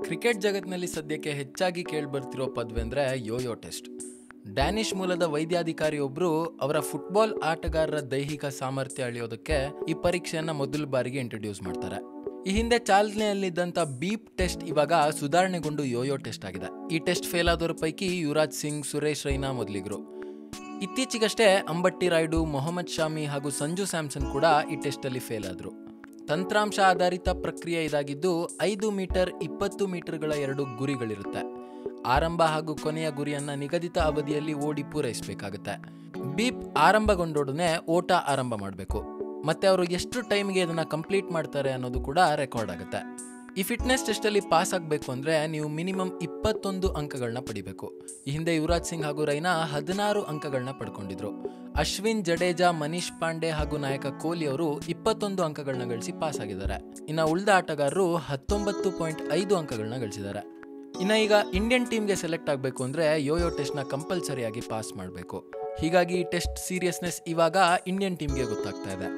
Cricket ಜಗತ್ತಿನಲ್ಲಿ ಸದ್ಯಕ್ಕೆ ಹೆಚ್ಚಾಗಿ ಕೇಳಿಬರ್ತಿರೋ ಪದವಿ ಅಂದರೆ ಯೋಯೋ ಟೆಸ್ಟ್. ಡ್ಯಾನಿಷ್ ಮೂಲದ ವೈದ್ಯಾಧಿಕಾರಿಯೊಬ್ಬರು ಅವರ ಫುಟ್ಬಾಲ್ ಆಟಗಾರರ ದೈಹಿಕ ಸಾಮರ್ಥ್ಯ ಅಳೆಯೋದಕ್ಕೆ ಈ ಪರೀಕ್ಷೆಯನ್ನು ಮೊದಲ ಬಾರಿಗೆ ಇಂಟ್ರೊಡ್ಯೂಸ್ ಮಾಡ್ತಾರೆ. ಈ ಹಿಂದೆ ಚಾಲನೆಯಲ್ಲಿದ್ದಂಥ ಬೀಪ್ ಟೆಸ್ಟ್ ಇವಾಗ ಸುಧಾರಣೆಗೊಂಡು ಯೋಯೋ ಟೆಸ್ಟ್ ಆಗಿದೆ. ಈ ಟೆಸ್ಟ್ ಫೇಲ್ ಆದವರ ಪೈಕಿ ಯುವರಾಜ್ ಸಿಂಗ್, ಸುರೇಶ್ ರೈನಾ ಮೊದಲಿಗರು. ಇತ್ತೀಚೆಗಷ್ಟೇ ಅಂಬಟ್ಟಿ ರಾಯ್ಡು, ಮೊಹಮ್ಮದ್ ಶಾಮಿ ಹಾಗೂ ಸಂಜು ಸ್ಯಾಮ್ಸನ್ ಕೂಡ ಈ ಟೆಸ್ಟಲ್ಲಿ ಫೇಲ್ ಆದರು. ತಂತ್ರಾಂಶ ಆಧಾರಿತ ಪ್ರಕ್ರಿಯೆ ಇದಾಗಿದ್ದು 5 ಮೀಟರ್ 20 ಮೀಟರ್ಗಳ 2 ಗುರಿಗಳಿರುತ್ತೆ. ಆರಂಭ ಹಾಗೂ ಕೊನೆಯ ಗುರಿಯನ್ನು ನಿಗದಿತ ಅವಧಿಯಲ್ಲಿ ಓಡಿ ಪೂರೈಸಬೇಕಾಗುತ್ತೆ. ಬೀಪ್ ಆರಂಭಗೊಂಡೊಡನೆ ಓಟ ಆರಂಭ ಮಾಡಬೇಕು. ಮತ್ತೆ ಅವರು ಎಷ್ಟು ಟೈಮ್ಗೆ ಇದನ್ನು ಕಂಪ್ಲೀಟ್ ಮಾಡ್ತಾರೆ ಅನ್ನೋದು ಕೂಡ ರೆಕಾರ್ಡ್ ಆಗುತ್ತೆ. ಈ ಫಿಟ್ನೆಸ್ ಟೆಸ್ಟಲ್ಲಿ ಪಾಸ್ ಆಗಬೇಕು ಅಂದರೆ ನೀವು ಮಿನಿಮಮ್ 21 ಅಂಕಗಳನ್ನ ಪಡಿಬೇಕು. ಈ ಹಿಂದೆ ಯುವರಾಜ್ ಸಿಂಗ್ ಹಾಗೂ ರೈನಾ 16 ಅಂಕಗಳನ್ನ ಪಡ್ಕೊಂಡಿದ್ರು. ಅಶ್ವಿನ್, ಜಡೇಜಾ, ಮನೀಶ್ ಪಾಂಡೆ ಹಾಗೂ ನಾಯಕ ಕೊಹ್ಲಿ ಅವರು 21 ಅಂಕಗಳನ್ನ ಗಳಿಸಿ ಪಾಸ್ ಆಗಿದ್ದಾರೆ. ಇನ್ನು ಉಳಿದ ಆಟಗಾರರು 19.5 ಅಂಕಗಳನ್ನ ಗಳಿಸಿದ್ದಾರೆ. ಇನ್ನು ಈಗ ಇಂಡಿಯನ್ ಟೀಮ್ಗೆ ಸೆಲೆಕ್ಟ್ ಆಗಬೇಕು ಅಂದರೆ ಯೋಯೋ ಟೆಸ್ಟ್ನ ಕಂಪಲ್ಸರಿಯಾಗಿ ಪಾಸ್ ಮಾಡಬೇಕು. ಹೀಗಾಗಿ ಈ ಟೆಸ್ಟ್ ಸೀರಿಯಸ್ನೆಸ್ ಇವಾಗ ಇಂಡಿಯನ್ ಟೀಮ್ಗೆ ಗೊತ್ತಾಗ್ತಾ ಇದೆ.